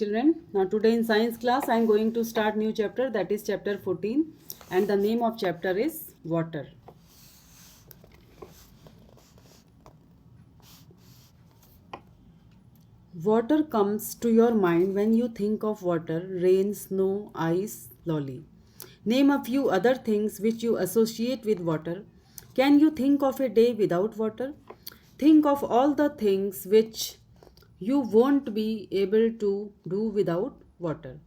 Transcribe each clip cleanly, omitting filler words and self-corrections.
Children, now today in science class I am going to start new chapter, that is chapter 14, and the name of chapter is water. Water comes to your mind when you think of water, rain, snow, ice, lolly. Name a few other things which you associate with water. Can you think of a day without water? Think of all the things which you won't be able to do without water.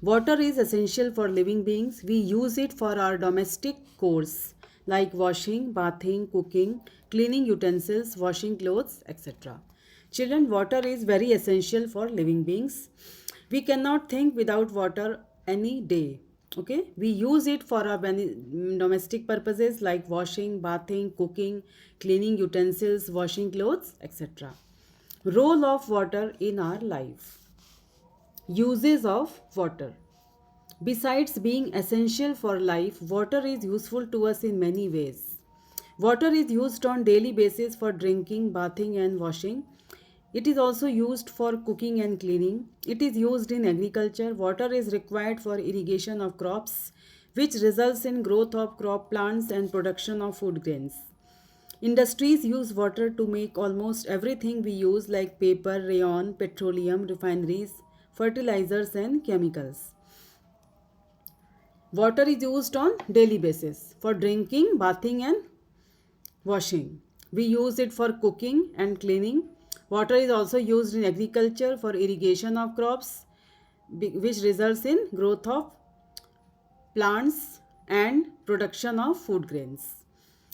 Water is essential for living beings. We use it for our domestic chores like washing, bathing, cooking, cleaning utensils, washing clothes, etc. Children, water is very essential for living beings. We cannot think without water any day. Okay, we use it for our domestic purposes like washing, bathing, cooking, cleaning utensils, washing clothes, etc. Role of water in our life. Uses of water. Besides being essential for life, water is useful to us in many ways. Water is used on daily basis for drinking, bathing and washing. It is also used for cooking and cleaning. It is used in agriculture. Water is required for irrigation of crops, which results in growth of crop plants and production of food grains. Industries use water to make almost everything we use like paper, rayon, petroleum, refineries, fertilizers and chemicals. Water is used on daily basis for drinking, bathing and washing. We use it for cooking and cleaning. Water is also used in agriculture for irrigation of crops, which results in growth of plants and production of food grains.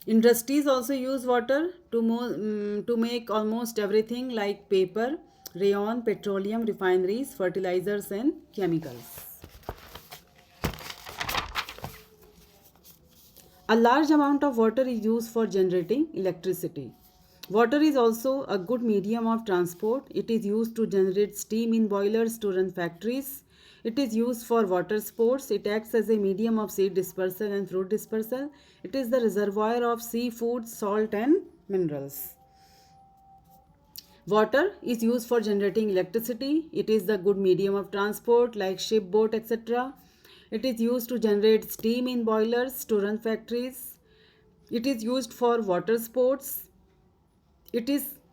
Industries also use water to make almost everything like paper, rayon, petroleum, refineries, fertilizers and chemicals. A large amount of water is used for generating electricity. Water is also a good medium of transport. It is used to generate steam in boilers to run factories. It is used for water sports. It acts as a medium of seed dispersal and fruit dispersal. It is the reservoir of seafood, salt and minerals. Water is used for generating electricity. It is the good medium of transport like ship, boat, etc. It is used to generate steam in boilers to run factories. It is used for water sports.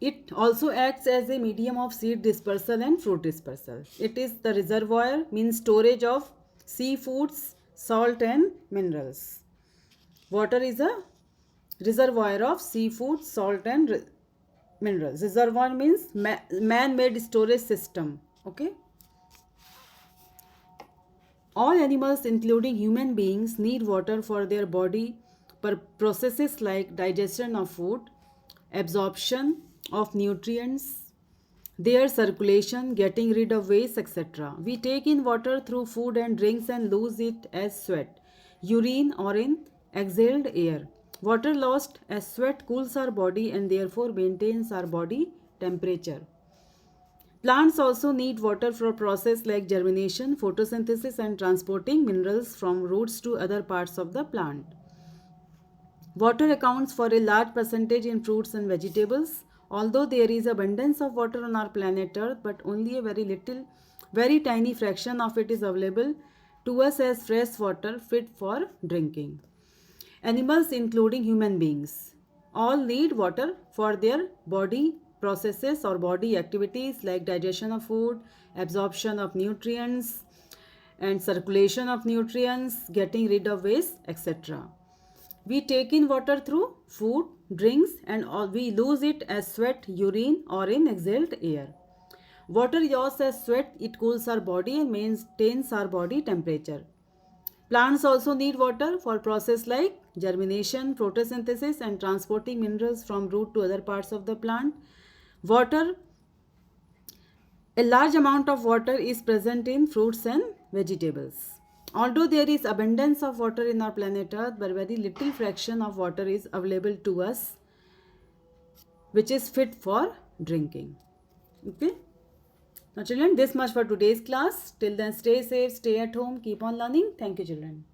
It also acts as a medium of seed dispersal and fruit dispersal. It is the reservoir, means storage of seafoods, salt and minerals. Water is a reservoir of seafood, salt and minerals. Reservoir means man-made storage system. Okay. All animals, including human beings, need water for their body processes like digestion of food, absorption of nutrients, their circulation, getting rid of waste, etc. We take in water through food and drinks and lose it as sweat, urine, or in exhaled air. Water lost as sweat cools our body and therefore maintains our body temperature. Plants also need water for process like germination, photosynthesis and transporting minerals from roots to other parts of the plant. Water accounts for a large percentage in fruits and vegetables. Although there is abundance of water on our planet Earth, but only a very tiny fraction of it is available to us as fresh water fit for drinking. Animals, including human beings, all need water for their body processes or body activities like digestion of food, absorption of nutrients, and circulation of nutrients, getting rid of waste, etc. We take in water through food, drinks, and we lose it as sweat, urine, or in exhaled air. Water lost as sweat, it cools our body and maintains our body temperature. Plants also need water for process like germination, photosynthesis, and transporting minerals from root to other parts of the plant. A large amount of water is present in fruits and vegetables. Although there is abundance of water in our planet Earth, but very little fraction of water is available to us, which is fit for drinking. Okay. Now children, this much for today's class. Till then, stay safe, stay at home, keep on learning. Thank you children.